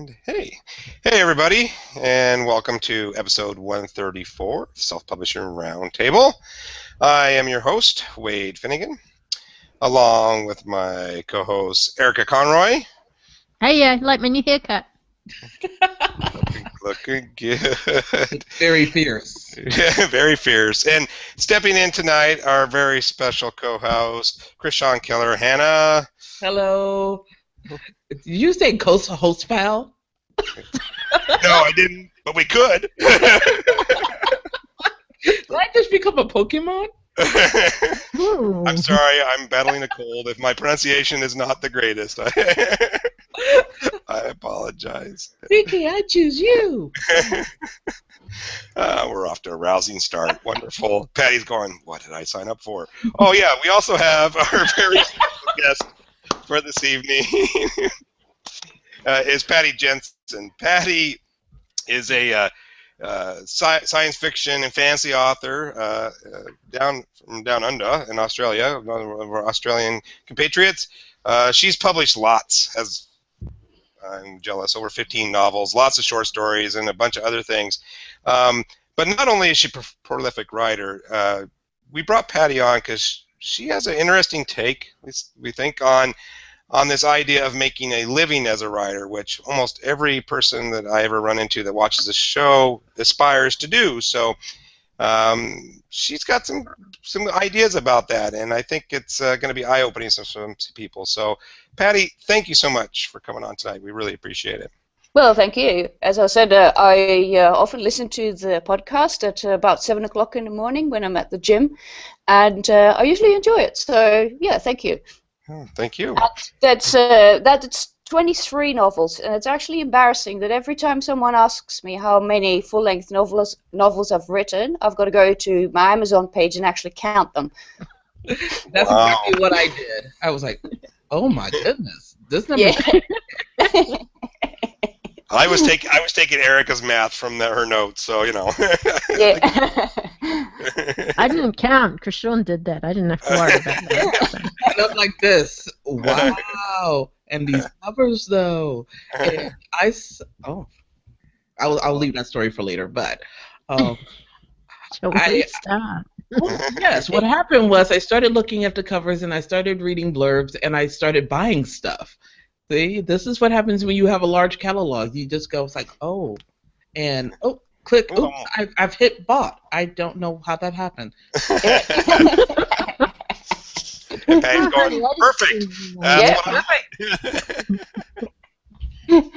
And hey everybody, and welcome to episode 134 of Self-Publishing Roundtable. I am your host, Wade Finnegan, along with my co-host, Erica Conroy. Hey, I like my new haircut. Looking good. Very fierce. Yeah, very fierce. And stepping in tonight, our very special co-host, Krishan Keller. Hannah. Hello. Did you say host file? No, I didn't, but we could. Did I just become a Pokemon? I'm sorry, I'm battling a cold. If my pronunciation is not the greatest, I apologize. Vicky, I choose you. We're off to a rousing start. Wonderful. Patty's going, what did I sign up for? Oh, yeah, we also have our very special guest for this evening is Patty Jansen. Patty is a science fiction and fantasy author down under in Australia, one of our Australian compatriots. She's published lots, I'm jealous, over 15 novels, lots of short stories, and a bunch of other things. But not only is she a prolific writer, we brought Patty on because she has an interesting take, we think, on this idea of making a living as a writer, which almost every person that I ever run into that watches the show aspires to do. So she's got some ideas about that, and I think it's going to be eye-opening to some people. So, Patty, thank you so much for coming on tonight. We really appreciate it. Well, thank you. As I said, I often listen to the podcast at about 7 o'clock in the morning when I'm at the gym, and I usually enjoy it. So, yeah, thank you. Oh, thank you. That's 23 novels, and it's actually embarrassing that every time someone asks me how many full-length novels I've written, I've got to go to my Amazon page and actually count them. That's exactly what I did. I was like, oh my goodness, this number. Yeah. I was taking Erica's math from her notes, so you know. Yeah. I didn't count. Krishan did that. I didn't have to worry about that. And I'm like this. Wow. And these covers, though. And I'll leave that story for later. But Stop. yes, what happened was I started looking at the covers and I started reading blurbs and I started buying stuff. See, this is what happens when you have a large catalog. You just go, it's like, oh, and click. Oh, I've hit bought. I don't know how that happened. And Patty's going, perfect. That's what I like.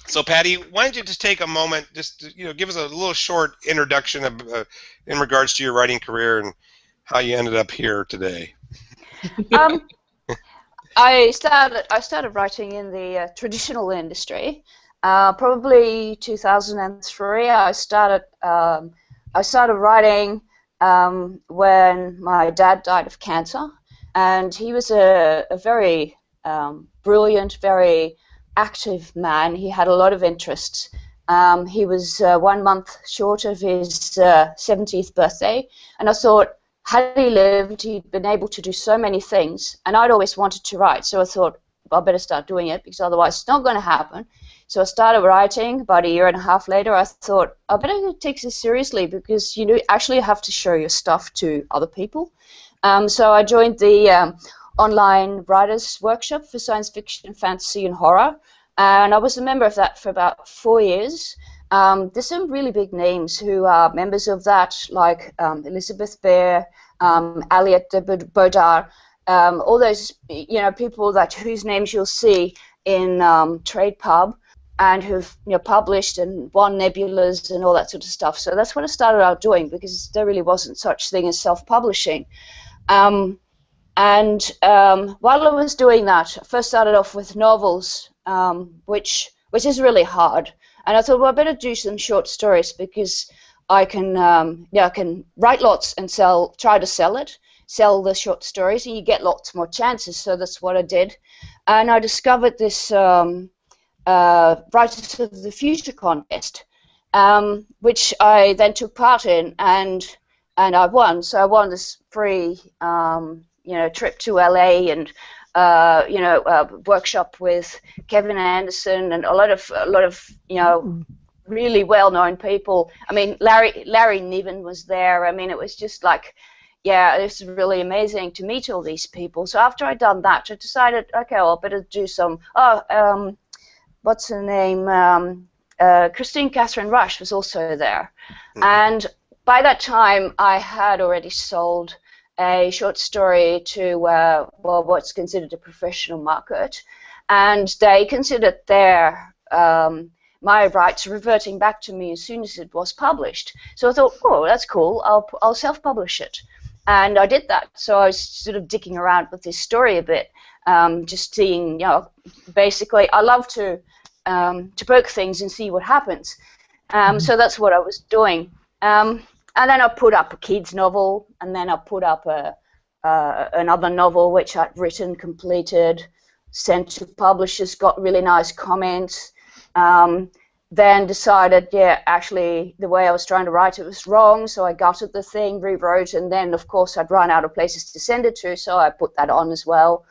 So, Patty, why don't you just take a moment, just to, give us a little short introduction of, in regards to your writing career and how you ended up here today. I started writing in the traditional industry. Probably 2003. I started writing when my dad died of cancer, and he was a very brilliant, very active man. He had a lot of interests. He was 1 month short of his 70th birthday, and I thought, had he lived, he'd been able to do so many things, and I'd always wanted to write, so I thought, I better start doing it, because otherwise it's not going to happen. So I started writing. About a year and a half later, I thought, I better take this seriously, because you actually have to show your stuff to other people. So I joined the online writers workshop for science fiction, fantasy, and horror, and I was a member of that for about 4 years. There's some really big names who are members of that, like Elizabeth Bear, Aliette de Bodard, all those people whose names you'll see in Trade Pub, and who've published and won nebulas and all that sort of stuff. So that's what I started out doing, because there really wasn't such thing as self-publishing. And while I was doing that, I first started off with novels, which is really hard. And I thought, well, I better do some short stories, because I can write lots and try to sell the short stories, and you get lots more chances. So that's what I did. And I discovered this Writers of the Future contest, which I then took part in, and I won. So I won this free trip to LA, and workshop with Kevin Anderson and a lot of really well-known people. I mean, Larry Niven was there. I mean, it was just like, yeah, it was really amazing to meet all these people. So after I'd done that, I decided, okay, well, I better do some. What's her name? Christine Catherine Rush was also there, and by that time I had already sold a short story to what's considered a professional market, and they considered their my rights reverting back to me as soon as it was published. So I thought, oh, that's cool. I'll self-publish it, and I did that. So I was sort of dicking around with this story a bit, just seeing, basically, I love to poke things and see what happens. So that's what I was doing. And then I put up a kid's novel, and then I put up another novel which I'd written, completed, sent to publishers, got really nice comments. Then decided, yeah, actually the way I was trying to write it was wrong, so I gutted the thing, rewrote, and then of course I'd run out of places to send it to, so I put that on as well.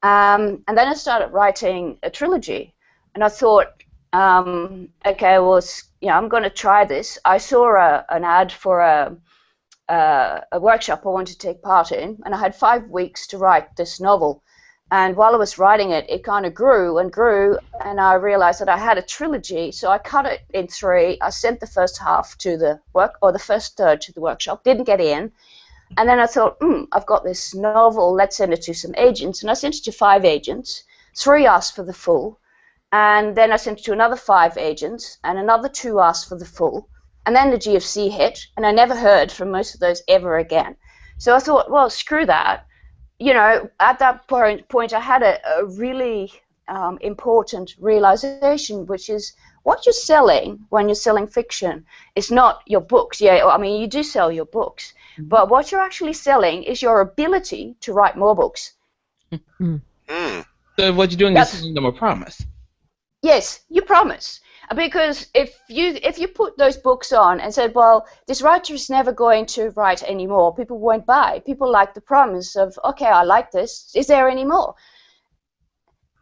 And then I started writing a trilogy, and I thought, okay, well, I'm going to try this. I saw an ad for a workshop I wanted to take part in, and I had 5 weeks to write this novel. And while I was writing it, it kind of grew and grew, and I realized that I had a trilogy, so I cut it in 3. I sent the first half to the the first third to the workshop, didn't get in, and then I thought, I've got this novel, let's send it to some agents, and I sent it to 5 agents. 3 asked for the full, and then I sent it to another 5 agents, and another 2 asked for the full, and then the GFC hit, and I never heard from most of those ever again. So I thought, well, screw that. At that point I had a really important realization, which is what you're selling when you're selling fiction is not your books. Yeah, I mean, you do sell your books, but what you're actually selling is your ability to write more books. So what you're doing is selling them a promise. Yes, you promise. Because if you put those books on and said, well, this writer is never going to write anymore, people won't buy. People like the promise of, okay, I like this. Is there any more?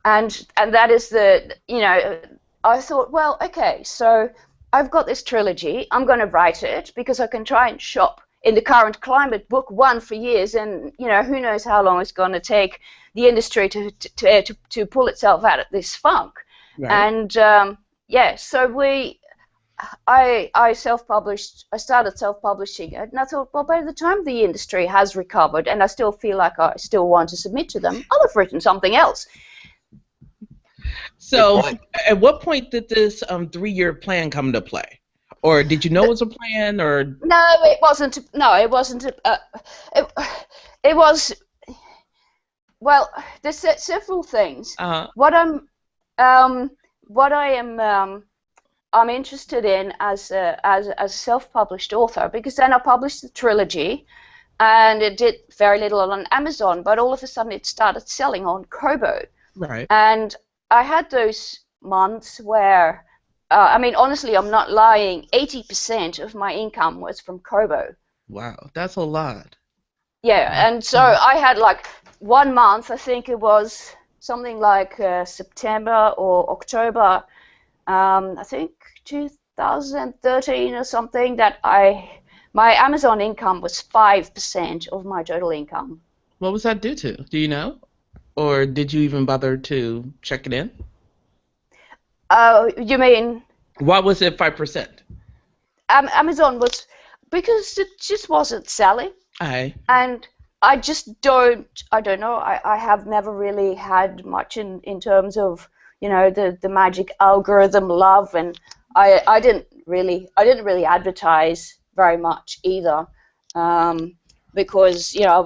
And that is I thought, well, okay, so I've got this trilogy. I'm going to write it because I can try and shop in the current climate book 1 for years, and who knows how long it's going to take the industry to pull itself out of this funk. Right. And yeah, so I self-published. I started self-publishing it, and I thought, well, by the time the industry has recovered, and I still feel like I still want to submit to them, I'll have written something else. So, at what point did this 3-year plan come to play, or did you know it was a plan, or? No, it wasn't. No, it wasn't. It was. Well, there's several things. I'm interested in as a self-published author, because then I published the trilogy, and it did very little on Amazon, but all of a sudden it started selling on Kobo. Right. And I had those months where, I mean, honestly, I'm not lying, 80% of my income was from Kobo. Wow, that's a lot. Yeah, and so I had like 1 month, I think it was something like September or October, I think 2013 or something, that my Amazon income was 5% of my total income. What was that due to? Do you know? Or did you even bother to check it in? You mean? Why was it 5%? Amazon was, because it just wasn't selling. And I just don't know. I have never really had much in terms of, the magic algorithm love, and I didn't really advertise very much either, because I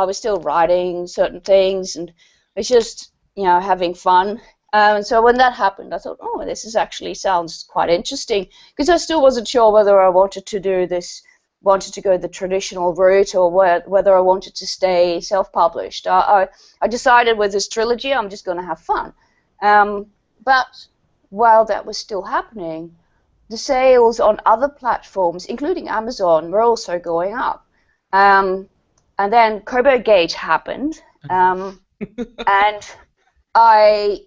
was still writing certain things, and it's just having fun. And so when that happened, I thought, oh, this is actually sounds quite interesting, because I still wasn't sure whether I wanted to go the traditional route, or whether I wanted to stay self-published. I decided with this trilogy, I'm just going to have fun. But while that was still happening, the sales on other platforms, including Amazon, were also going up. And then Kobo Gate happened, And I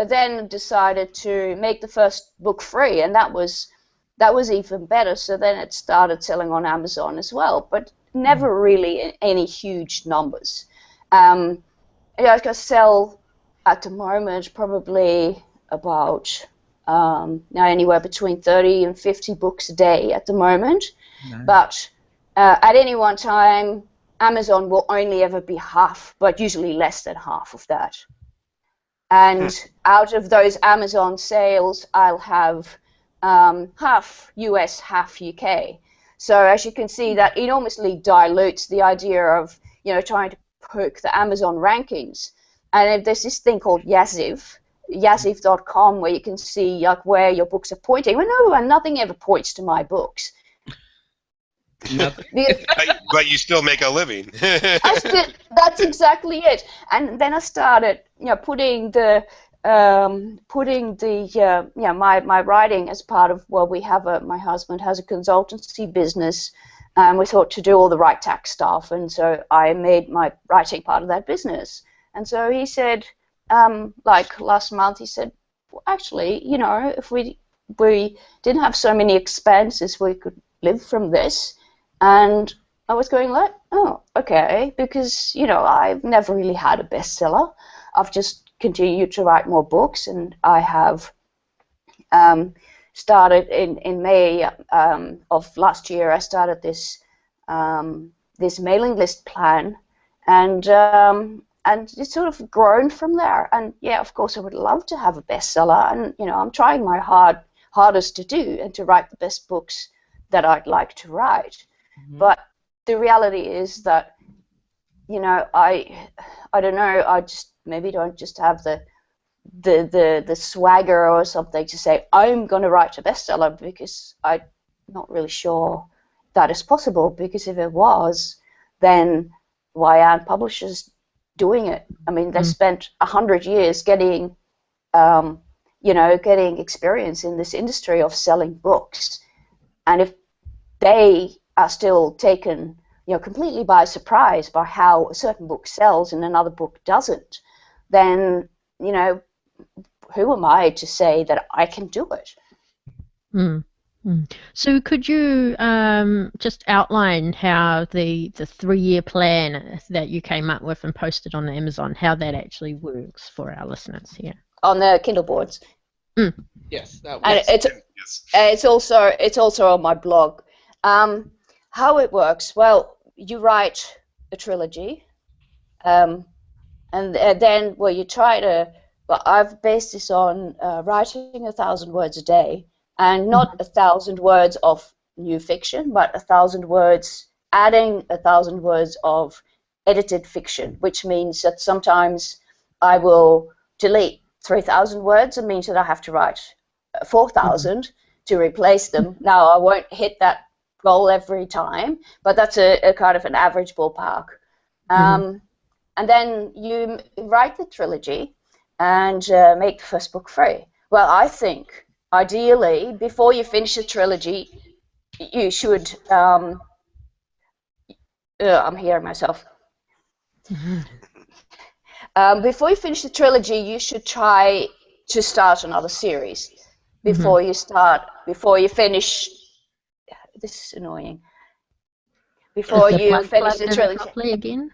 then decided to make the first book free, and that was even better. So then it started selling on Amazon as well, but never really in any huge numbers. I can sell at the moment probably about now anywhere between 30 and 50 books a day at the moment. Nice. But at any one time, Amazon will only ever be half, but usually less than half of that. And out of those Amazon sales, I'll have half US, half UK. So as you can see, that enormously dilutes the idea of trying to poke the Amazon rankings. And there's this thing called Yaziv.com, where you can see like where your books are pointing. Well, no, nothing ever points to my books. But you still make a living. That's exactly it. And then I started, putting my writing as part of. Well, my husband has a consultancy business, and we thought to do all the right tax stuff, and so I made my writing part of that business. And so he said, like last month, he said, well, actually, if we didn't have so many expenses, we could live from this. And I was going like, oh, okay, because, I've never really had a bestseller. I've just continued to write more books, and I have started in May of last year. I started this mailing list plan, and it's sort of grown from there. And yeah, of course, I would love to have a bestseller, and I'm trying my hardest to do and to write the best books that I'd like to write. Mm-hmm. But the reality is that I don't know. I just maybe don't just have the swagger or something to say I'm going to write a bestseller, because I'm not really sure that is possible. Because if it was, then why aren't publishers doing it? I mean, they spent 100 years getting experience in this industry of selling books, and if they are still taken completely by surprise by how a certain book sells and another book doesn't, then who am I to say that I can do it? So could you just outline how the 3-year plan that you came up with and posted on Amazon, how that actually works for our listeners here? On the Kindle boards. Yes, that and it's also on my blog. How it works? Well, you write a trilogy, and then you try to. Well, I've based this on writing 1,000 words a day, and not 1,000 words of new fiction, but 1,000 words, adding 1,000 words of edited fiction, which means that sometimes I will delete 3,000 words. It means that I have to write 4,000 to replace them. Now, I won't hit that goal every time, but that's a kind of an average ballpark. And then you write the trilogy and make the first book free. Well, I think ideally before you finish the trilogy, you should. I'm hearing myself. Before you finish the trilogy, you should try to start another series. Before you finish. This is annoying. Before you finish the trilogy. Again?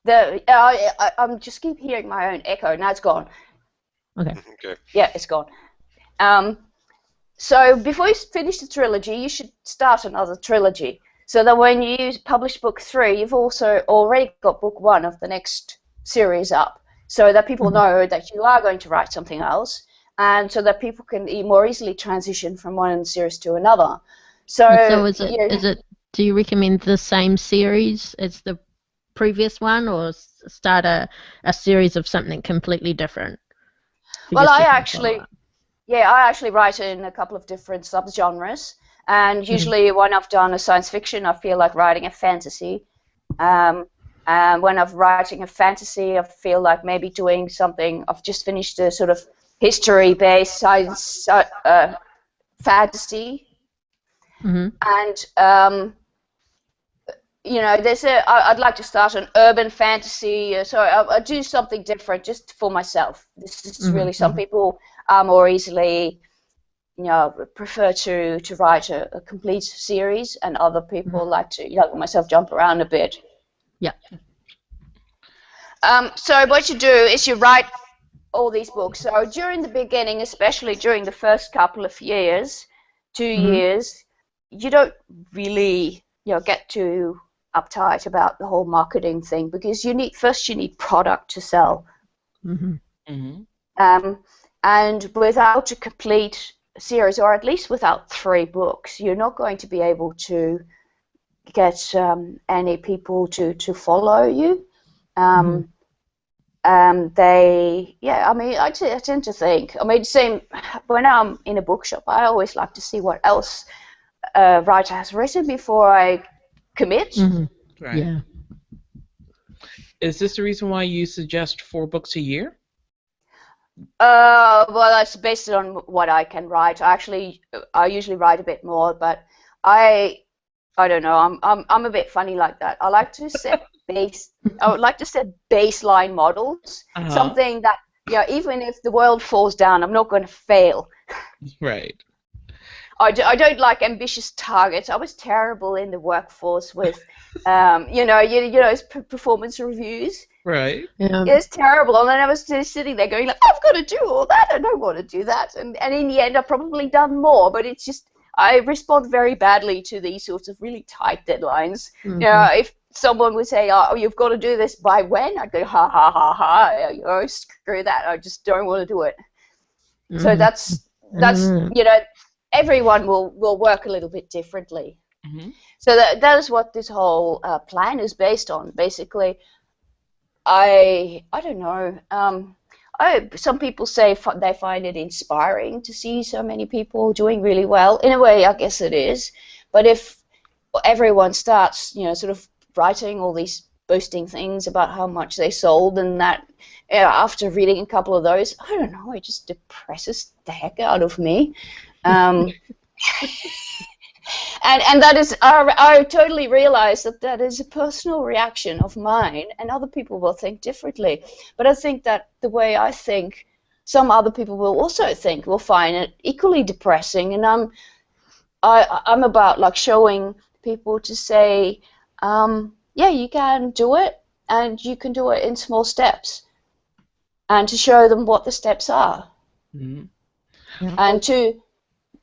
I'm just keep hearing my own echo. Now it's gone. Okay. Yeah, it's gone. So before you finish the trilogy, you should start another trilogy, so that when you publish book 3, you've also already got book 1 of the next series up, so that people know that you are going to write something else, and so that people can more easily transition from one series to another. So is it? Do you recommend the same series as the previous one, or start a series of something completely different? Well, I actually write in a couple of different subgenres, and usually when I've done a science fiction, I feel like writing a fantasy. And when I'm writing a fantasy, I feel like maybe doing something. I've just finished a sort of history-based science fantasy. And you know, I'd like to start an urban fantasy, so I'll do something different just for myself. This is really, some people are more easily, you know, prefer to write a complete series, and other people like to, like myself, jump around a bit. Yeah. So what you do is you write all these books. So during the beginning, especially during the first couple of years, 2 years, you don't really, you know, get too uptight about the whole marketing thing, because you need product to sell. And without a complete series, or at least without 3 books, you're not going to be able to get any people to follow you. I mean, I tend to think, I mean, same when I'm in a bookshop, I always like to see what else a writer has written before I commit. Right. Yeah. Is this the reason why you suggest 4 books a year? Well, that's based on what I can write. I usually write a bit more, but I don't know. I'm a bit funny like that. I like to set I would like to set baseline models, something that, you know, even if the world falls down, I'm not going to fail. Right. I don't like ambitious targets. I was terrible in the workforce with, you know, performance reviews. Right. Yeah. It's terrible. And then I was just sitting there going, like, I've got to do all that. I don't want to do that. And in the end, I've probably done more. But it's just, I respond very badly to these sorts of really tight deadlines. You know, if someone would say, "Oh, you've got to do this by when?" I'd go, "Ha ha ha ha! You know, screw that! I just don't want to do it." So that's you know, everyone will work a little bit differently. So that is what this whole plan is based on. Basically, I don't know. Some people say they find it inspiring to see so many people doing really well. In a way, I guess it is. But if everyone starts, you know, sort of writing all these boasting things about how much they sold, and that, you know, after reading a couple of those, I don't know, it just depresses the heck out of me. And that is, I totally realize that is a personal reaction of mine, and other people will think differently. But I think that the way I think, some other people will also think, will find it equally depressing. And I'm about, like, showing people to say, yeah, you can do it, and you can do it in small steps, and to show them what the steps are, and to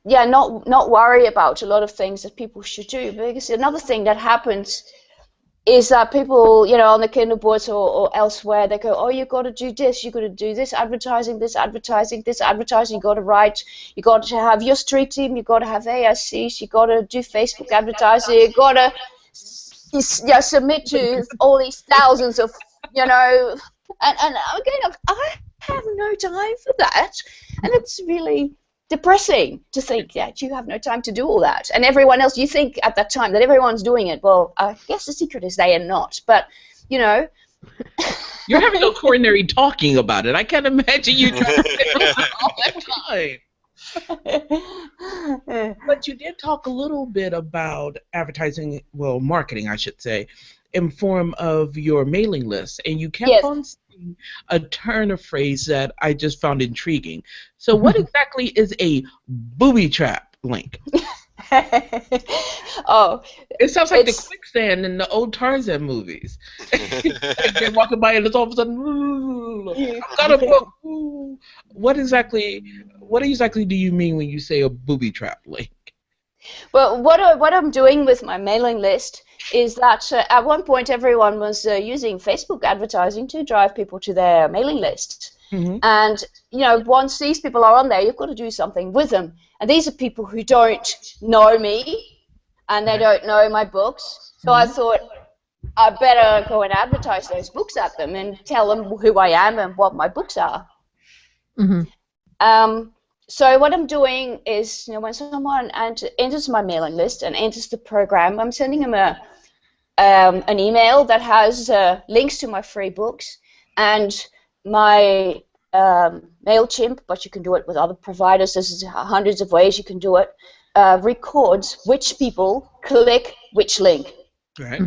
not worry about a lot of things that people should do. Because another thing that happens is that people, you know, on the Kindle boards or elsewhere, they go, "Oh, you got to do this, you got to do this advertising, this advertising, this advertising. You got to write, you got to have your street team, you got to have AICs, you got to do Facebook advertising, you got to submit to all these thousands of, you know." And again, I have no time for that, and it's really depressing to think that you have no time to do all that, and everyone else, you think at that time that everyone's doing it. Well, I guess the secret is they are not, but, you know. You're having a coronary talking about it. I can't imagine you trying to do all that time. But you did talk a little bit about advertising, well, marketing, I should say, in form of your mailing list, and you kept on saying a turn of phrase that I just found intriguing. So what exactly is a booby trap link? Oh, it sounds like the quicksand in the old Tarzan movies. They're walking by and it's all of a sudden, I've got a book. What exactly do you mean when you say a booby trap link? Well, what I'm doing with my mailing list is that at one point everyone was using Facebook advertising to drive people to their mailing list. And, you know, once these people are on there, you've got to do something with them. And these are people who don't know me, and they don't know my books. So I thought I better go and advertise those books at them and tell them who I am and what my books are. So what I'm doing is, you know, when someone enters my mailing list and enters the program, I'm sending them an email that has links to my free books, and my MailChimp, but you can do it with other providers. There's hundreds of ways you can do it. Records which people click which link. Right.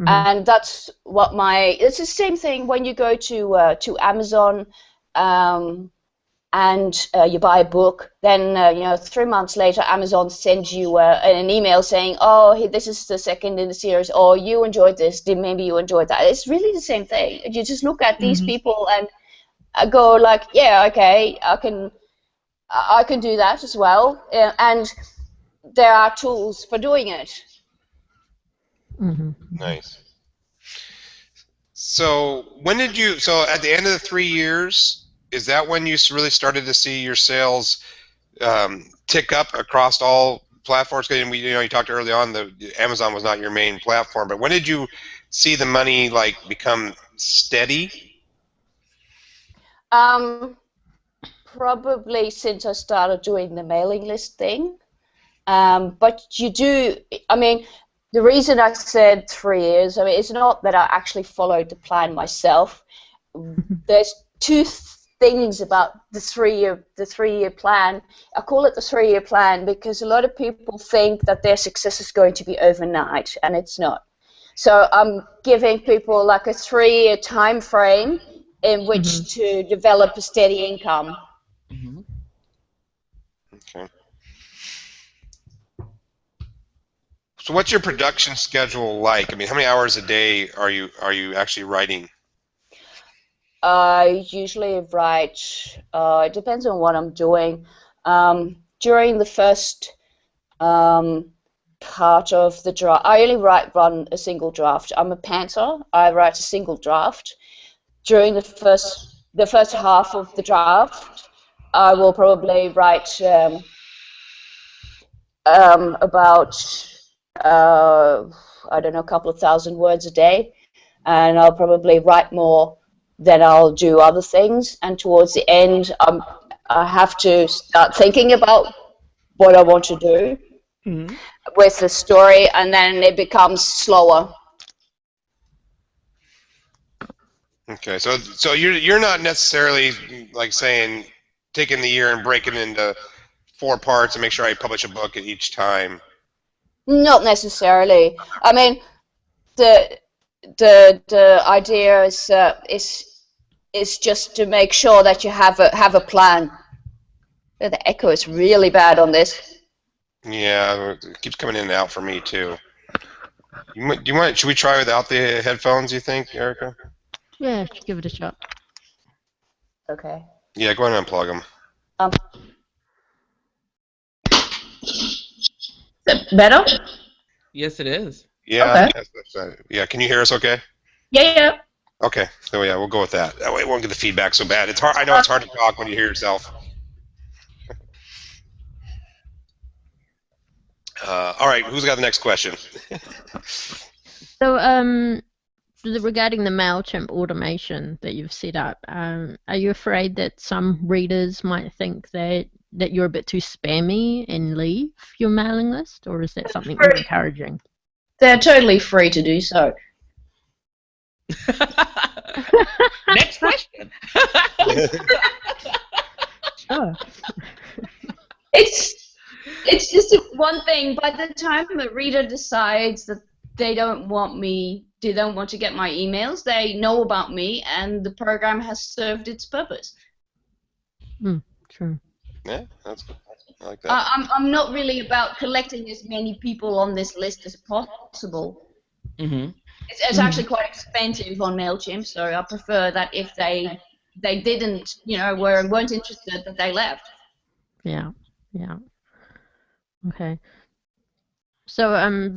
And that's what it's the same thing when you go to Amazon, and you buy a book, then 3 months later Amazon sends you an email saying, oh, hey, this is the second in the series, or you enjoyed this, maybe you enjoyed that. It's really the same thing. You just look at these people and go like, yeah, okay, I can do that as well, and there are tools for doing it. Nice. So when did you? So at the end of the 3 years, is that when you really started to see your sales tick up across all platforms? Because you talked early on that Amazon was not your main platform, but when did you see the money become steady? Probably since I started doing the mailing list thing. But you do. I mean, the reason I said 3 years, I mean, it's not that I actually followed the plan myself. There's two things about the 3-year plan. I call it the 3-year plan because a lot of people think that their success is going to be overnight, and it's not. So I'm giving people like a 3-year time frame in which to develop a steady income. Okay. So what's your production schedule like? I mean, how many hours a day are you actually writing? I usually write, it depends on what I'm doing. During the first part of the draft, I only run a single draft. I'm a pantser. I write a single draft. During the first half of the draft, I will probably write about I don't know, a couple of thousand words a day, and I'll probably write more than I'll do other things. And towards the end, I have to start thinking about what I want to do with the story, and then it becomes slower. Okay, so you're not necessarily like saying taking the year and breaking it into 4 parts and make sure I publish a book at each time. Not necessarily. I mean, the idea is just to make sure that you have a plan. The echo is really bad on this. Yeah, it keeps coming in and out for me too. Should we try without the headphones, you think, Erica? Yeah, give it a shot. Okay. Yeah, go ahead and unplug them. Is it better? Yes, it is. Yeah. Okay. Yeah. Can you hear us? Okay. Yeah. Okay. So yeah, we'll go with that. That way, we won't get the feedback so bad. It's hard. I know it's hard to talk when you hear yourself. All right. Who's got the next question? So, regarding the MailChimp automation that you've set up, are you afraid that some readers might think that you're a bit too spammy and leave your mailing list, or is that something you're encouraging? They're totally free to do so. Next question. Sure. It's just one thing. By the time the reader decides that they don't want to get my emails, they know about me, and the program has served its purpose. True. Yeah, that's good. I like that. I'm not really about collecting as many people on this list as possible. It's actually quite expensive on MailChimp, so I prefer that if they didn't, weren't interested, that they left. Yeah. Okay. So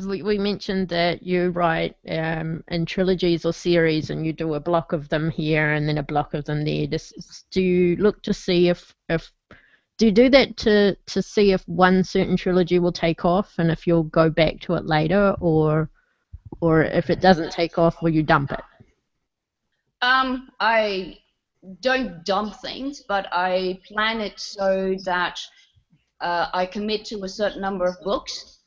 we mentioned that you write in trilogies or series, and you do a block of them here and then a block of them there. Do you look to see if do you do that to see if one certain trilogy will take off and if you'll go back to it later, or if it doesn't take off, will you dump it? I don't dump things, but I plan it so that I commit to a certain number of books,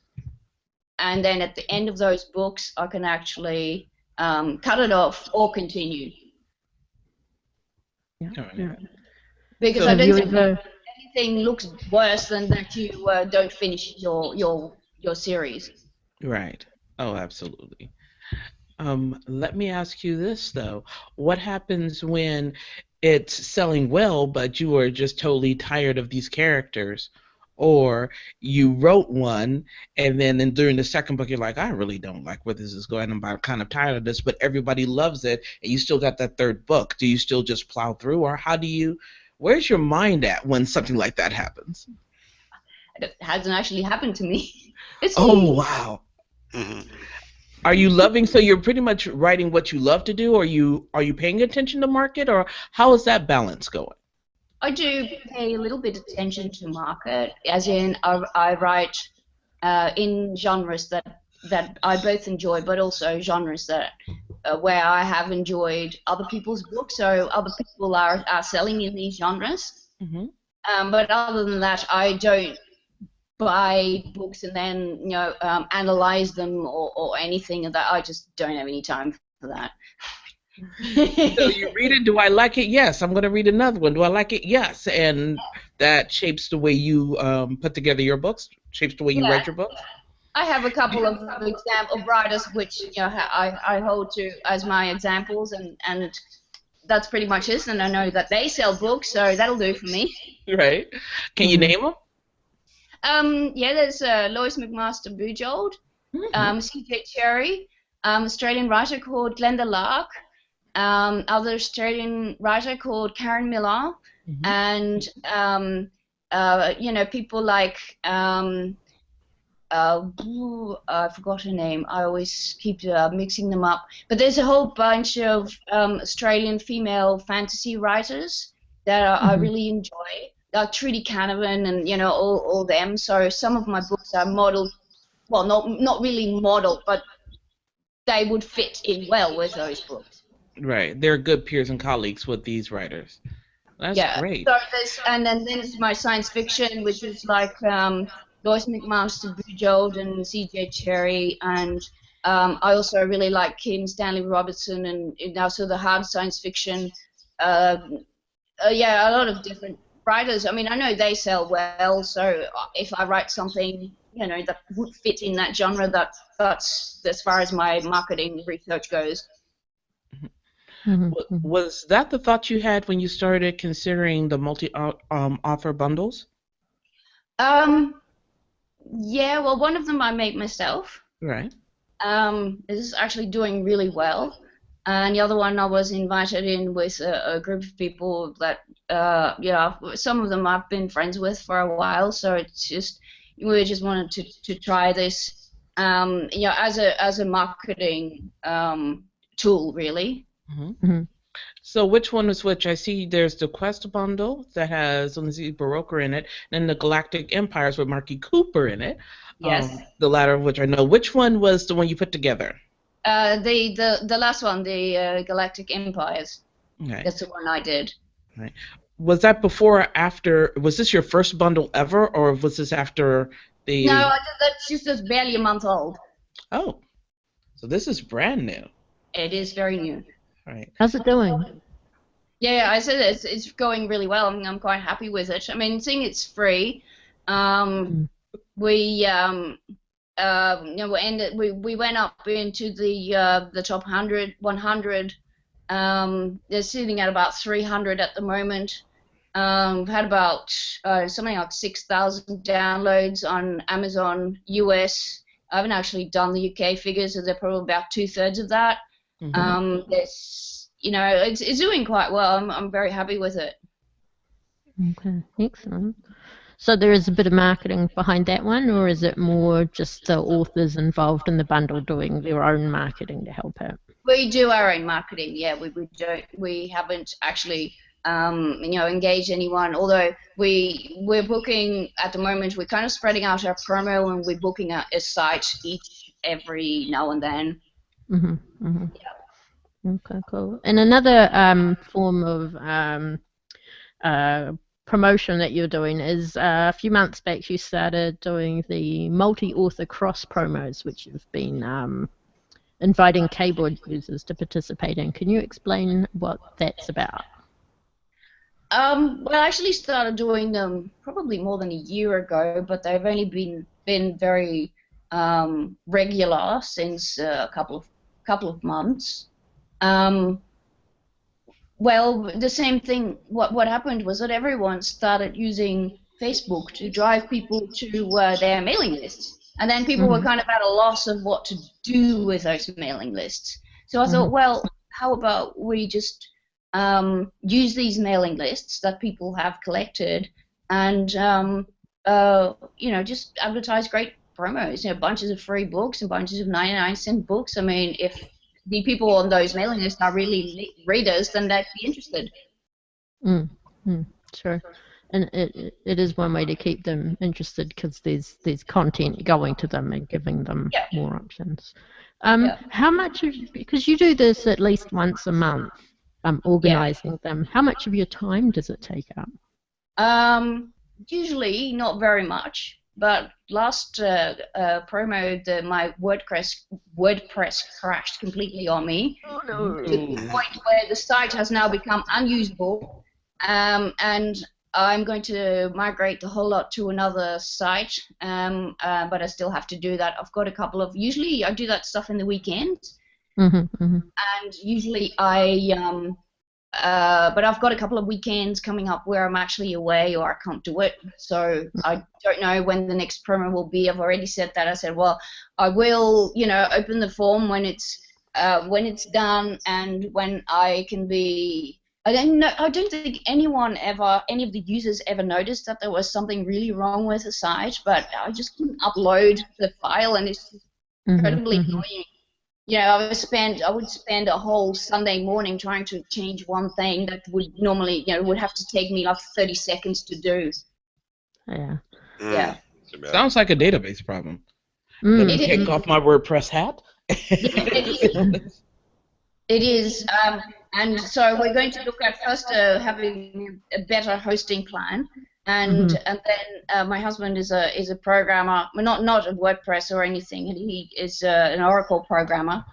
and then at the end of those books, I can actually cut it off or continue. Yeah. Because So I don't think ever... anything looks worse than that you don't finish your series. Right. Oh, absolutely. Let me ask you this though. What happens when it's selling well, but you are just totally tired of these characters? Or you wrote one, and then during the second book, you're like, I really don't like where this is going. I'm kind of tired of this, but everybody loves it, and you still got that third book. Do you still just plow through, or where's your mind at when something like that happens? It hasn't actually happened to me. It's Oh, wow. Hmm. Are you loving, so you're pretty much writing what you love to do, or are you paying attention to market, or how is that balance going? I do pay a little bit of attention to market, as in I write in genres that I both enjoy, but also genres that where I have enjoyed other people's books, so other people are selling in these genres. Hmm. But other than that, I don't buy books and then analyze them or anything of that. I just don't have any time for that. So you read it, do I like it? Yes. I'm going to read another one. Do I like it? Yes. And that shapes the way you put together your books, shapes the way you Yeah. write your books? I have a couple of example writers which I hold to as my examples, and that's pretty much it. And I know that they sell books, so that'll do for me. Right. Can you name them? Yeah, there's Lois McMaster Bujold, C.J. Cherry, Australian writer called Glenda Lark, other Australian writer called Karen Miller, and people like I forgot her name. I always keep mixing them up. But there's a whole bunch of Australian female fantasy writers that I really enjoy, like Trudy Canavan and all them. So some of my books are modeled, well, not really modeled, but they would fit in well with those books. Right. They're good peers and colleagues with these writers. That's great. So and then there's my science fiction, which is like Lois McMaster Bujold and C.J. Cherry, and I also really like Kim Stanley Robertson and also the hard science fiction. A lot of different writers. I mean, I know they sell well, so if I write something, that would fit in that genre, that's as far as my marketing research goes. Was that the thought you had when you started considering the multi-author bundles? Yeah, well, one of them I made myself. Right. This is actually doing really well. And the other one I was invited in with a group of people that, some of them I've been friends with for a while, so it's just, we just wanted to try this, as a marketing tool, really. So which one is which? I see there's the Quest bundle that has Lindsay Baroker in it, and the Galactic Empires with Marky Cooper in it. Yes. The latter of which I know. Which one was the one you put together? The last one, the Galactic Empires. Okay. That's the one I did. Right. Was that before or after? Was this your first bundle ever, or was this after the? No, that's just barely a month old. Oh, so this is brand new. It is very new. Right. How's it doing? Yeah, I said it's going really well. I mean, I'm quite happy with it. I mean, seeing it's free, we we went up into the top 100. They're sitting at about 300 at the moment. We've had about something like 6,000 downloads on Amazon US. I haven't actually done the UK figures, so they're probably about 2/3 of that. It's doing quite well. I'm very happy with it. Okay, excellent. So there is a bit of marketing behind that one, or is it more just the authors involved in the bundle doing their own marketing to help out? We do our own marketing. Yeah, we haven't actually engaged anyone. Although we're booking at the moment, we're kind of spreading out our promo, and we're booking a site every now and then. Okay, cool. And another form of promotion that you're doing is a few months back you started doing the multi-author cross promos, which you've been inviting keyboard users to participate in. Can you explain what that's about? Well, I actually started doing them probably more than a year ago, but they've only been very regular since a couple of couple of months. Well, the same thing. What happened was that everyone started using Facebook to drive people to their mailing lists, and then people were kind of at a loss of what to do with those mailing lists. So I thought, well, how about we just use these mailing lists that people have collected, and just advertise great promos. Bunches of free books and bunches of 99-cent books. I mean, if the people on those mailing lists are really readers, then they'd be interested. Sure. And it is one way to keep them interested because there's content going to them and giving them more options. How much because you do this at least once a month, organizing them, how much of your time does it take up? Usually not very much. But last promo, my WordPress crashed completely on me. Oh, no. To the point where the site has now become unusable, and I'm going to migrate the whole lot to another site, but I still have to do that. I've got a couple of, usually I do that stuff in the weekend, and usually but I've got a couple of weekends coming up where I'm actually away or I can't do it. So I don't know when the next promo will be. I've already said that. I said, well, I will, open the form when it's done and when I can be. I don't think any of the users ever noticed that there was something really wrong with the site, but I just couldn't upload the file, and it's incredibly annoying. I would spend a whole Sunday morning trying to change one thing that would normally, would have to take me like 30 seconds to do. Yeah. Yeah. Sounds like a database problem. Let me take off my WordPress hat. It is. And so we're going to look at first having a better hosting plan. And then my husband is a programmer, not a WordPress or anything. He is an Oracle programmer,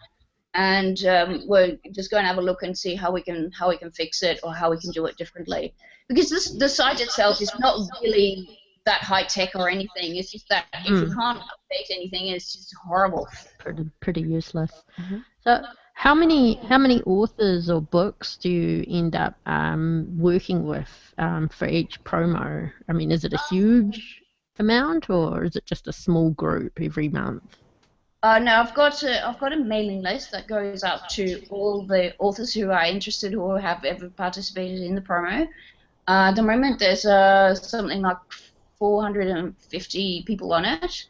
and we're just going to have a look and see how we can fix it or how we can do it differently. Because the site itself is not really that high tech or anything. It's just that if you can't update anything, it's just horrible. Pretty useless. So how many authors or books do you end up working with for each promo? I mean, is it a huge amount or is it just a small group every month? No, I've got a mailing list that goes out to all the authors who are interested or have ever participated in the promo. At the moment, there's something like 450 people on it,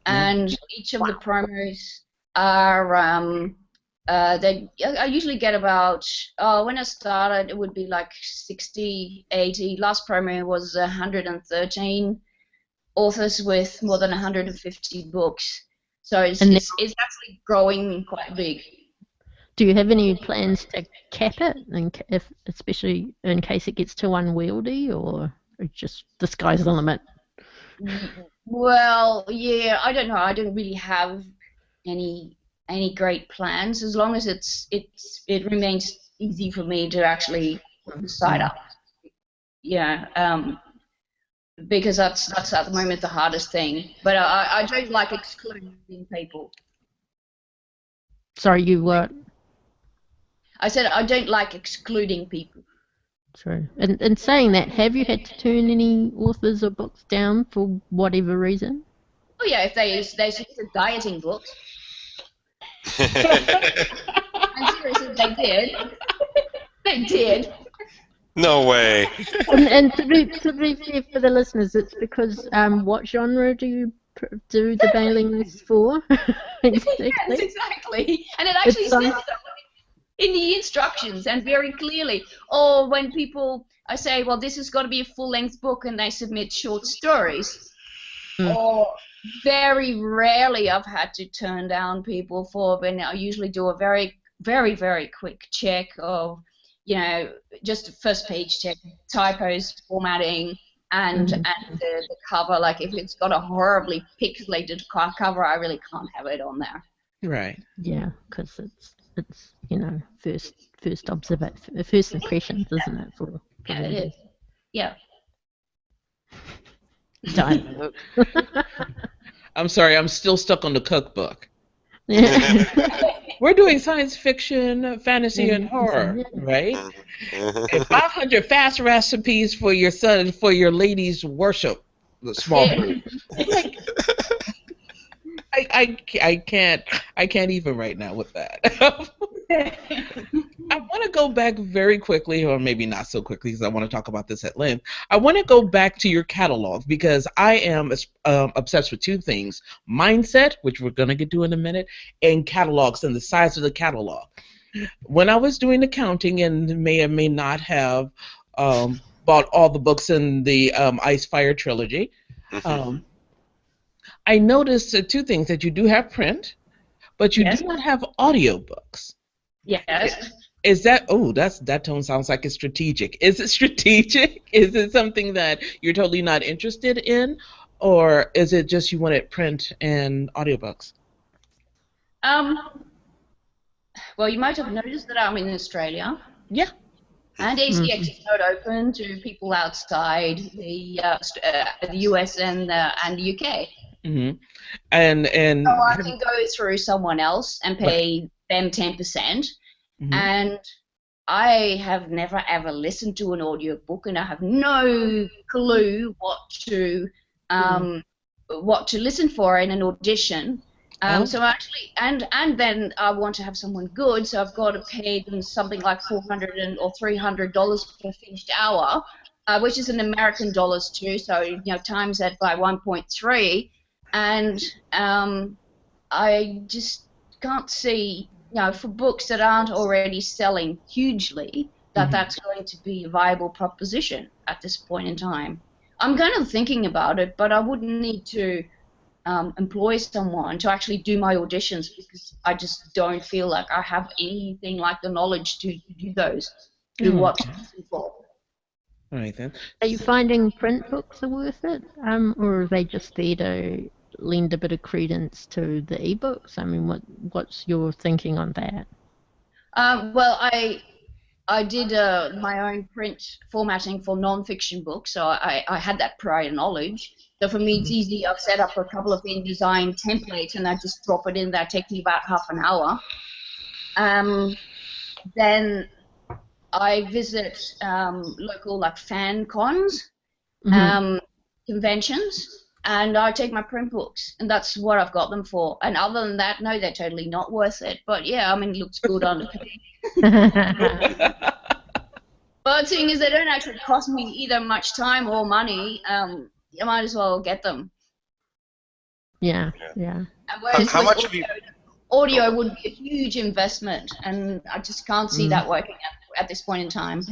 and each of the promos are I usually get about, when I started, it would be like 60, 80. Last promo was 113 authors with more than 150 books. So it's actually growing quite big. Do you have any plans to cap it, especially in case it gets too unwieldy, or just the sky's the limit? Well, yeah, I don't know. I don't really have any great plans, as long as it remains easy for me to actually put the site up. Yeah, because that's at the moment the hardest thing. But I don't like excluding people. Sorry, you what? I said I don't like excluding people. True. And saying that, have you had to turn any authors or books down for whatever reason? Oh yeah, if they suggested dieting books. And seriously, they did. They did. No way. And to be fair for the listeners, it's because what genre do you do the mailing list for? Exactly. Yes, exactly. And it actually says so in the instructions, and very clearly. Or when I say, well, this has got to be a full-length book, and they submit short stories. Or very rarely I've had to turn down people for, when I usually do a very, very, very quick check of, just a first page check, typos, formatting, and the cover. Like if it's got a horribly pixelated cover, I really can't have it on there. Right. Yeah, because it's first impressions, isn't it? Yeah, it is. Yeah. I'm sorry, I'm still stuck on the cookbook. Yeah. we're doing science fiction, fantasy, and horror, right? And 500 fast recipes for your son, for your ladies' worship, the small group. Like, I can't even right now with that. I want to go back very quickly, or maybe not so quickly, because I want to talk about this at length. I want to go back to your catalog because I am obsessed with two things: mindset, which we're gonna get to in a minute, and catalogs and the size of the catalog. When I was doing the counting, and may or may not have bought all the books in the Ice Fire trilogy, I noticed two things: that you do have print, but you Yes. do not have audiobooks. Yes. Is that, oh, that tone sounds like it's strategic. Is it strategic? Is it something that you're totally not interested in? Or is it just you wanted print and audiobooks? Well, you might have noticed that I'm in Australia. Yeah. And ACX is not open to people outside the US and the UK. Mm-hmm. And So I can go through someone else and pay them 10%. And I have never ever listened to an audiobook, and I have no clue what to listen for in an audition. So actually, and then I want to have someone good, so I've got to pay them something like $400 or $300 per finished hour, which is in American dollars too. So times that by 1.3, and I just can't see, for books that aren't already selling hugely, that's going to be a viable proposition at this point in time. I'm kind of thinking about it, but I wouldn't need to employ someone to actually do my auditions because I just don't feel like I have anything like the knowledge to do those, do what's for. All right then. Are you finding print books are worth it, or are they just there to lend a bit of credence to the ebooks? I mean, what's your thinking on that? Well, I did my own print formatting for non-fiction books, so I had that prior knowledge. So for me, it's easy. I've set up a couple of InDesign templates, and I just drop it in there. It takes me about half an hour. Then I visit local fan cons, conventions, and I take my print books, and that's what I've got them for. And other than that, no, they're totally not worth it. But yeah, I mean, it looks good on the page. But seeing as they don't actually cost me either much time or money, you might as well get them. Yeah. And whereas How much audio would be a huge investment, and I just can't see that working at this point in time.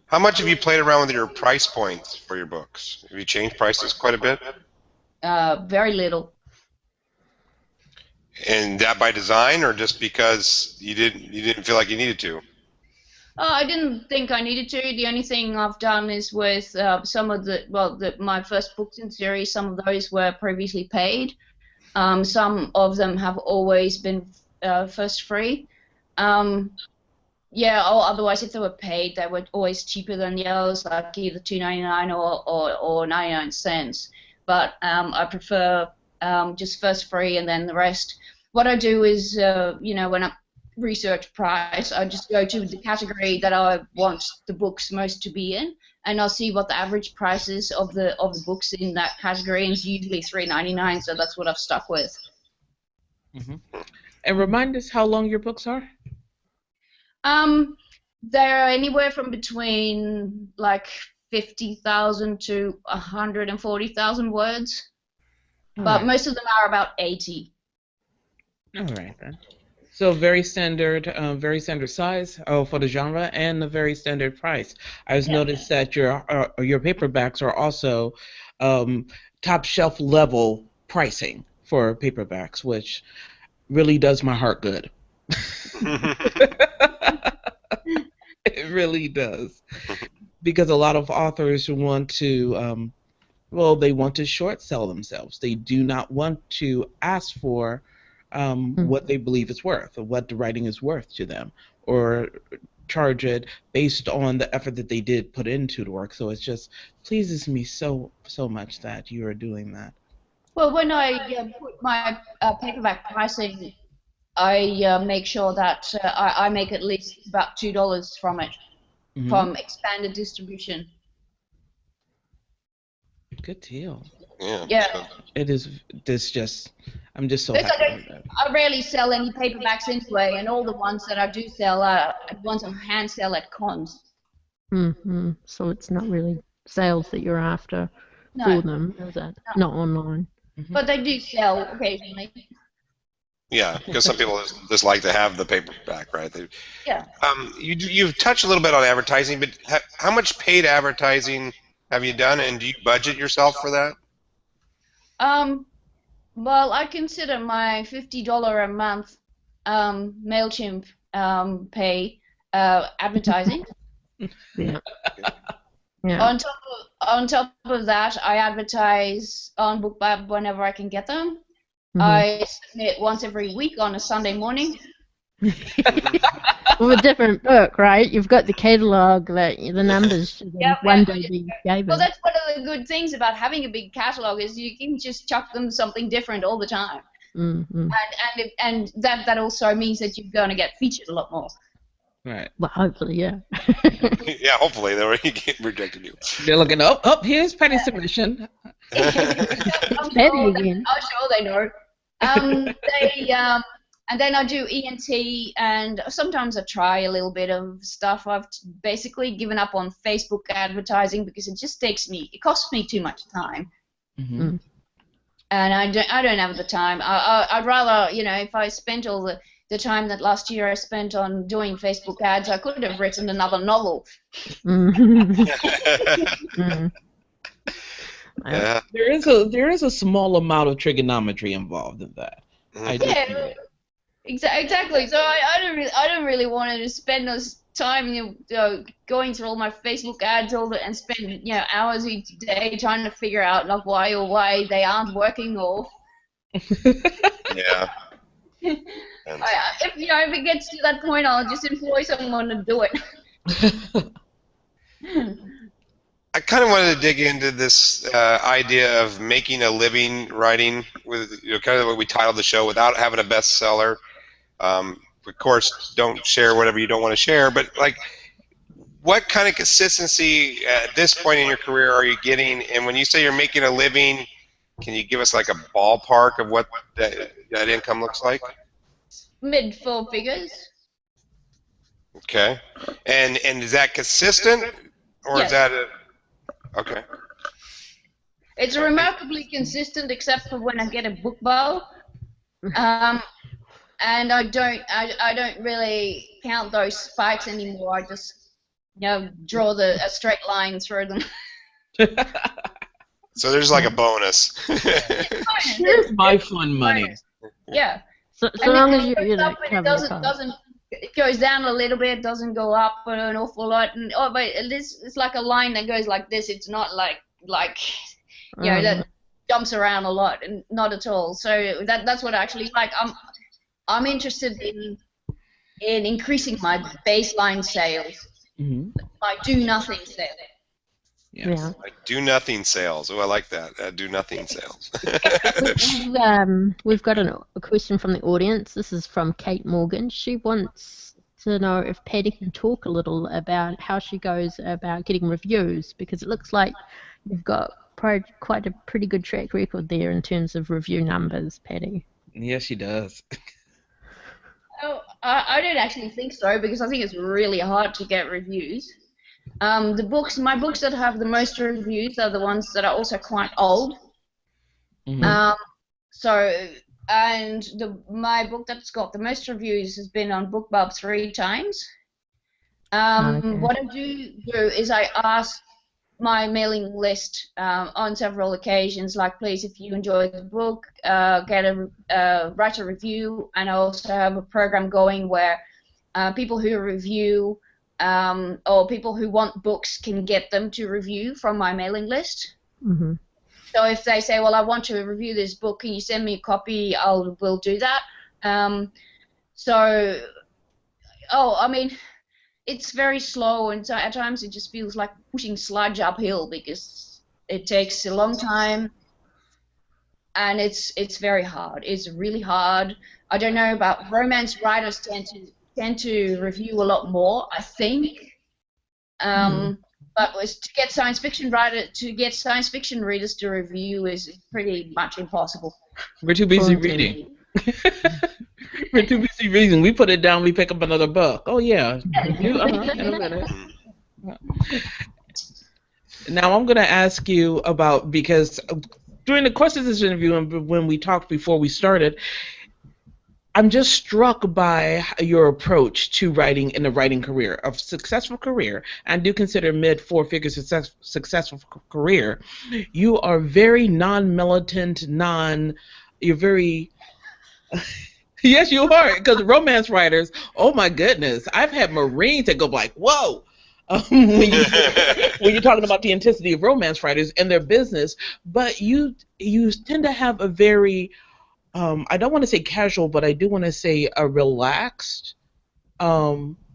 How much have you played around with your price points for your books? Have you changed prices quite a bit? Very little. And that by design, or just because you didn't feel like you needed to? I didn't think I needed to. The only thing I've done is with some of my first books in series, some of those were previously paid. Some of them have always been first free. Otherwise, if they were paid, they were always cheaper than the others, like either $2.99 or 99 cents. But I prefer just first free and then the rest. What I do is, when I research price, I just go to the category that I want the books most to be in, and I'll see what the average price is of the books in that category, and it's usually $3.99, so that's what I've stuck with. And remind us how long your books are? They're anywhere from between 50,000 to 140,000 words, but most of them are about 80. All right then. So very standard size for the genre, and a very standard price. I've noticed that your paperbacks are also top shelf level pricing for paperbacks, which really does my heart good. It really does, because a lot of authors want to, they want to short sell themselves. They do not want to ask for what they believe it's worth, or what the writing is worth to them, or charge it based on the effort that they did put into the work. So it just pleases me so much that you are doing that. Well, when I put my paperback pricing I make sure that I make at least about $2 from it, Mhm. from expanded distribution. Good deal. Yeah. Yeah. So, It is. This just. I'm just so It's happy like with that. I rarely sell any paperbacks anyway, and all the ones that I do sell are ones I hand sell at cons. Mm-hmm. So it's not really sales that you're after No, for them, is it? Not online. but they do sell occasionally. yeah, because some people just like to have the paperback, right? Yeah. You've touched a little bit on advertising, but how much paid advertising have you done, and do you budget yourself for that? Well, I consider my $50 a month MailChimp pay advertising. Yeah. Yeah. On top of that, I advertise on BookBub whenever I can get them. Mhm. I submit once every week on a Sunday morning. With a different book, right? You've got the catalogue that the numbers should one day be given. Well, that's one of the good things about having a big catalog is you can just chuck them something different all the time, Mm-hmm. and that also means that you're going to get featured a lot more. Right. Well, hopefully, yeah. Yeah, hopefully they already get rejected you. They're looking up. Oh, here's Patty's submission. I'm Patty sure again. I'm sure they know. And then I do ENT, and sometimes I try a little bit of stuff. I've basically given up on Facebook advertising because it just it costs me too much time, Mhm. and I don't have the time. I'd rather, if I spent all the time that last year I spent on doing Facebook ads, I could have written another novel. Mm-hmm. Yeah. There is a small amount of trigonometry involved in that. I do Yeah. see it. Exactly. So I don't really want to spend this time going through all my Facebook ads and spend hours each day trying to figure out like why they aren't working or Yeah. if it gets to that point, I'll just employ someone to do it. I kind of wanted to dig into this idea of making a living writing with kind of what we titled the show without having a bestseller. Of course, don't share whatever you don't want to share, but like, what kind of consistency at this point in your career are you getting? And when you say you're making a living, can you give us like a ballpark of what that income looks like? Mid four figures. Okay, and is that consistent, or Yes. is that okay? It's remarkably consistent, except for when I get a book bowl. And I don't really count those spikes anymore. I just draw a straight line through them. So there's like a bonus. Here's my fun money. Yeah. So And long then as you it goes up and cover the cost. it goes down a little bit, doesn't go up an awful lot, and but it's like a line that goes like this. It's not like that jumps around a lot, and not at all. So that's what I actually like. I'm interested in increasing my baseline sales, Mm-hmm. my do nothing sales. Yes. Yeah. Like do nothing sales. Oh, I like that. Do nothing sales. We've got a question from the audience. This is from Kate Morgan. She wants to know if Patty can talk a little about how she goes about getting reviews, because it looks like you've got quite a pretty good track record there in terms of review numbers, Patty. Yes, she does. Oh, I don't actually think so, because I think it's really hard to get reviews. My books that have the most reviews are the ones that are also quite old. Mhm. My book that's got the most reviews has been on BookBub 3 times. Okay. What I do is I ask my mailing list on several occasions, like, please, if you enjoy the book, write a review. And I also have a program going where people who review or people who want books can get them to review from my mailing list. Mm-hmm. So if they say, well, I want to review this book, can you send me a copy? We'll do that. It's very slow, and so at times it just feels like pushing sludge uphill because it takes a long time. and it's very hard. It's really hard. I don't know about romance writers tend to review a lot more, I think. But to get science fiction readers to review is pretty much impossible. We're too busy reading. We're too busy reading. We put it down. We pick up another book. Oh yeah. In a minute. Now I'm going to ask you about, because during the course of this interview and when we talked before we started, I'm just struck by your approach to writing in the writing career, a successful career. I do consider mid four-figure successful career. You are very non-militant, you're very... Yes, you are, because romance writers, oh my goodness, I've had Marines that go like, whoa, when you're talking about the intensity of romance writers and their business, but you tend to have a very, I don't want to say casual, but I do want to say a relaxed worldview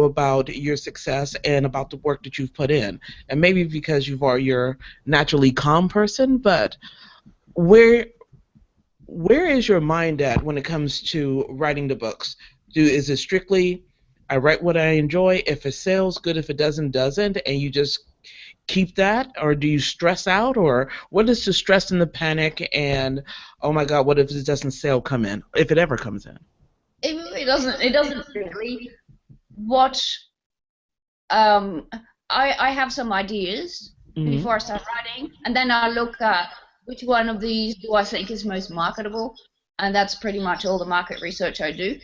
about your success and about the work that you've put in. And maybe because you're a naturally calm person, but where is your mind at when it comes to writing the books? Is it strictly, I write what I enjoy, if it sells, good, if it doesn't, and you just keep that? Or do you stress out? Or what does the stress and the panic and, oh my God, what if it doesn't sell come in, if it ever comes in? It really doesn't. It doesn't really. What I have some ideas before I start writing, and then I look at which one of these do I think is most marketable, and that's pretty much all the market research I do.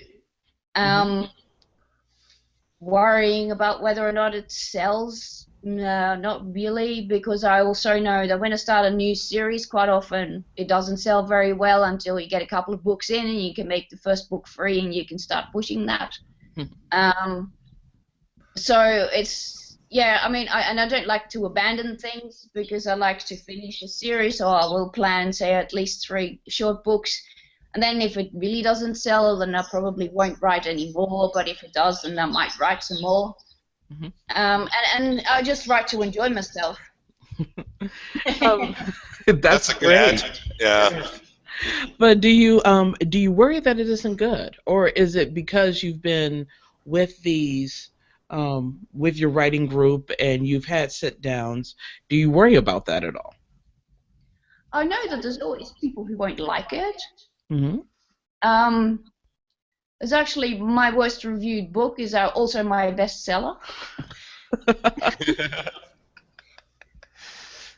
Worrying about whether or not it sells, no, not really, because I also know that when I start a new series, quite often it doesn't sell very well until you get a couple of books in and you can make the first book free and you can start pushing that. So it's, yeah, I mean, I don't like to abandon things because I like to finish a series, so I will plan, say, at least 3 short books. And then if it really doesn't sell, then I probably won't write anymore. But if it does, then I might write some more. And I just write to enjoy myself. That's a good great. attitude. Yeah. But do you worry that it isn't good, or is it because you've been with these with your writing group and you've had sit downs? Do you worry about that at all? I know that there's always people who won't like it. It's actually my worst reviewed book is also my bestseller.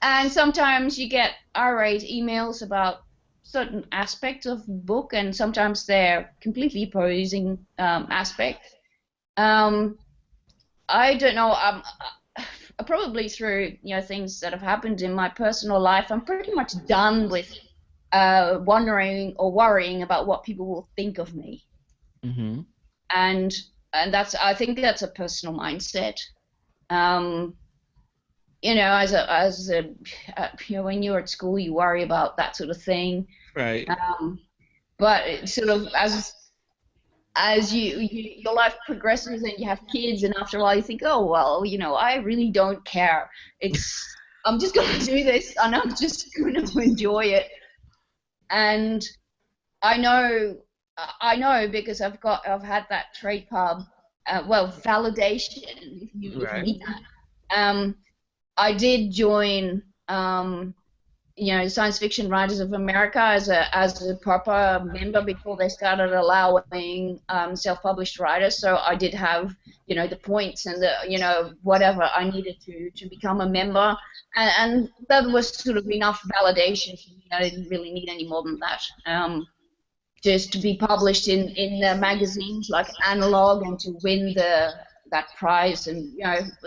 And sometimes you get irate emails about certain aspects of the book, and sometimes they're completely opposing aspects. I don't know. Probably through things that have happened in my personal life, I'm pretty much done with wondering or worrying about what people will think of me. And I think that's a personal mindset. When you're at school, you worry about that sort of thing. Right. But it's sort of as your life progresses and you have kids, and after a while you think, oh well, I really don't care. I'm just going to do this, and I'm just going to enjoy it. And I know because I've had that trade pub, validation. If you need that. I did join, Science Fiction Writers of America as a proper member before they started allowing self-published writers. So I did have, the points and the, whatever I needed to become a member, and that was sort of enough validation for me. I didn't really need any more than that. Just to be published in the magazines like Analog and to win that prize, and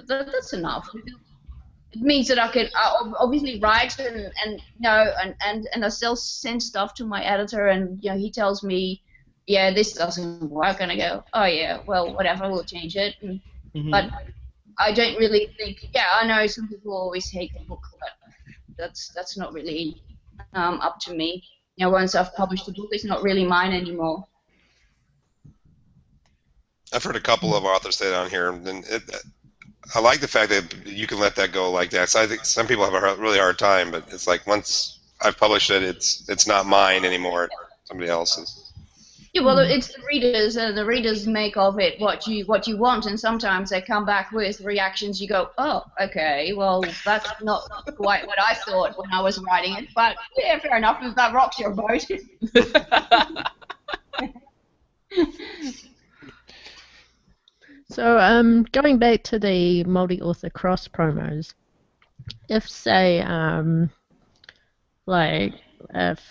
that's enough. It means that I can obviously write and I still send stuff to my editor, and he tells me, yeah, this doesn't work, and I go, oh yeah, well whatever, we'll change it. But I don't really think, I know some people always hate the book, but that's not really up to me. Once I've published the book, it's not really mine anymore. I've heard a couple of authors say that on here, and I like the fact that you can let that go like that. So I think some people have a really hard time, but it's like once I've published it, it's not mine anymore. It's somebody else's. Yeah, well, it's the readers, and the readers make of it what you want, and sometimes they come back with reactions. You go, oh, okay, well, that's not quite what I thought when I was writing it, but yeah, fair enough. If that rocks your boat. So, going back to the multi-author cross promos, if say, like, if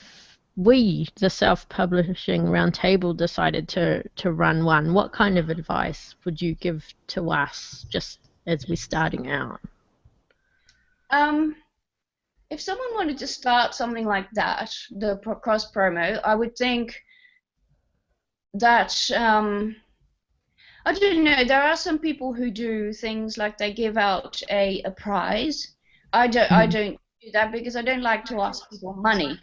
we, the self-publishing Roundtable, decided to run one, what kind of advice would you give to us just as we're starting out? If someone wanted to start something like that, the cross promo, I would think that I don't know. There are some people who do things like they give out a prize. I don't do that because I don't like to ask people money.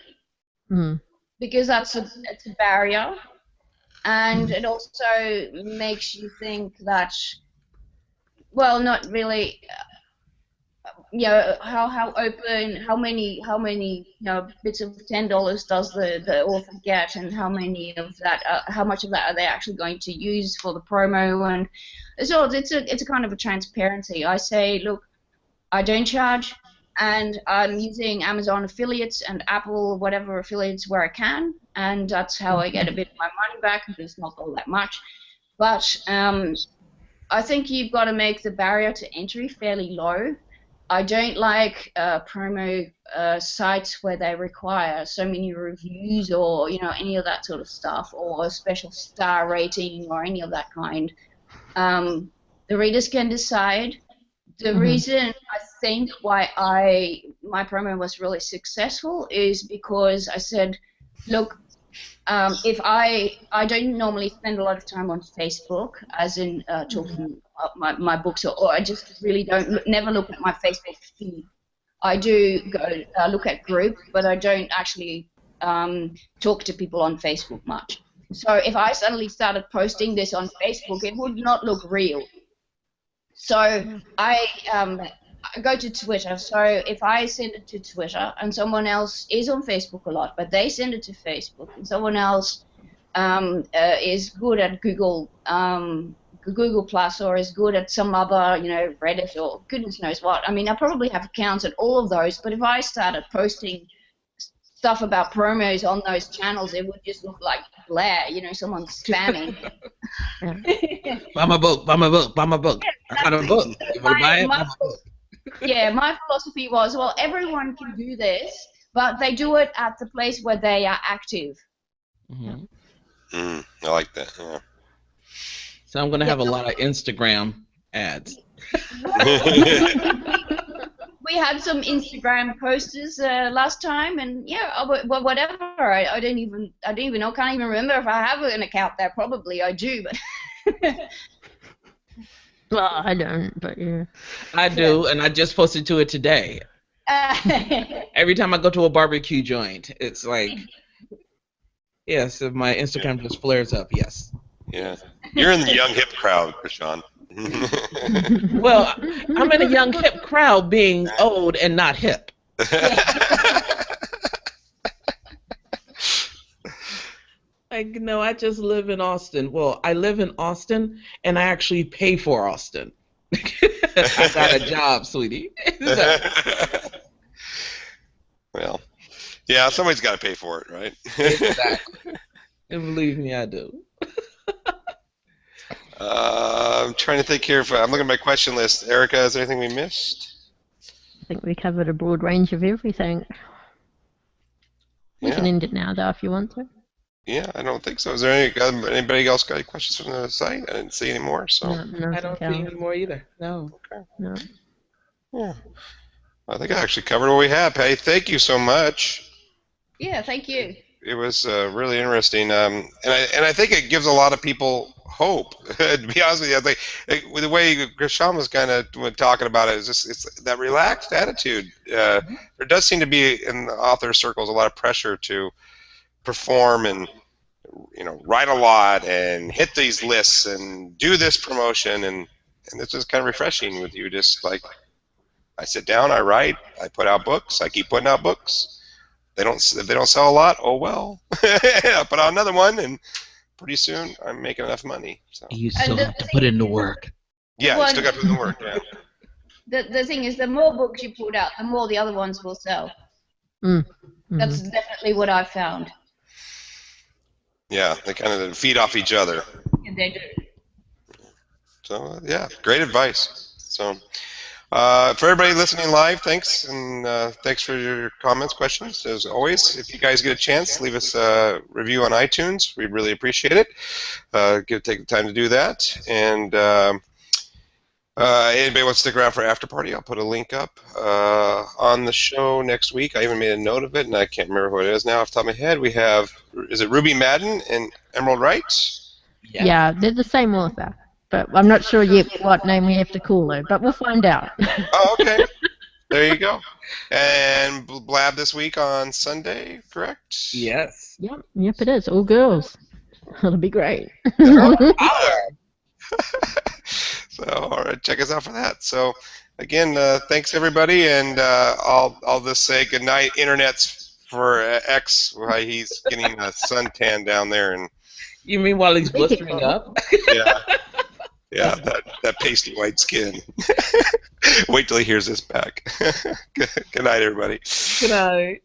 Because it's a barrier, and it also makes you think that, well, not really. How open, how many bits of $10 does the author get, and how many of that, how much of that are they actually going to use for the promo? And so it's a kind of a transparency. I say, look, I don't charge, and I'm using Amazon affiliates and Apple whatever affiliates where I can, and that's how I get a bit of my money back, because it's not all that much. But I think you've got to make the barrier to entry fairly low. I don't like promo sites where they require so many reviews or any of that sort of stuff, or a special star rating or any of that kind. The readers can decide. The reason I think why my promo was really successful is because I said, look, if I don't normally spend a lot of time on Facebook, as in talking about my books, or I just really never look at my Facebook feed. I do go look at groups, but I don't actually talk to people on Facebook much. So if I suddenly started posting this on Facebook, it would not look real. So I go to Twitter. So if I send it to Twitter and someone else is on Facebook a lot, but they send it to Facebook, and someone else is good at Google Plus, or is good at some other, Reddit or goodness knows what. I mean, I probably have accounts at all of those, but if I started posting stuff about promos on those channels, it would just look like glare, someone's spamming. Buy my book, buy my book, buy my book. I got a book. You want to buy it? Buy my book. Yeah, my philosophy was, well, everyone can do this, but they do it at the place where they are active. I like that, yeah. So I'm going to have a lot of Instagram ads. We had some Instagram posters last time, and well, whatever. I don't even know. Can't even remember if I have an account there. Probably I do, but. Well, I don't, but yeah. I do, and I just posted to it today. Every time I go to a barbecue joint, it's like, yes, if my Instagram just flares up, yes. Yeah. You're in the young hip crowd, Krishan. Well, I'm in a young hip crowd being old and not hip. Like, no, I just live in Austin. Well, I live in Austin, and I actually pay for Austin. I got a job, sweetie. Well, yeah, somebody's got to pay for it, right? Exactly. And believe me, I do. I'm trying to think here. I'm looking at my question list. Erica, is there anything we missed? I think we covered a broad range of everything. We can end it now, though, if you want to. Yeah, I don't think so. Is there anybody else got any questions from the site? I didn't see any more, so. No, I don't see any more either. No. Okay. No. Yeah. I think I actually covered what we had, Patty. Thank you so much. Yeah, thank you. It was really interesting, and I think it gives a lot of people hope. To be honest with you, I think with the way Krishan was kind of talking about it, it's that relaxed attitude. There does seem to be in the author circles a lot of pressure to perform and write a lot and hit these lists and do this promotion, and it's just kind of refreshing with you. Just like I sit down, I write, I put out books, I keep putting out books. if they don't sell a lot, oh well. I put out another one, and pretty soon I'm making enough money. So. You still have to put in the work. Yeah, you still got to put in the work. Yeah. The thing is, the more books you put out, the more the other ones will sell. Mm-hmm. That's definitely what I found. Yeah, they kind of feed off each other. Yeah, they do. So yeah, great advice. So for everybody listening live, thanks, and thanks for your comments, questions. As always, if you guys get a chance, leave us a review on iTunes. We'd really appreciate it. Take the time to do that. And anybody wants to stick around for after party, I'll put a link up on the show next week. I even made a note of it, and I can't remember who it is now off the top of my head. We have, is it Ruby Madden and Emerald Wright? Yeah, they're the same author, but I'm not sure yet what name we have to call her, but we'll find out. Oh, okay. There you go. And Blab this week on Sunday, correct? Yes. Yep, it is. All girls. It'll be great. So, all right, check us out for that. So, again, thanks everybody, and I'll just say good night, internets, for X. Why he's getting a suntan down there, and You mean while he's blistering up? yeah, that pasty white skin. Wait till he hears this back. Good night, everybody. Good night.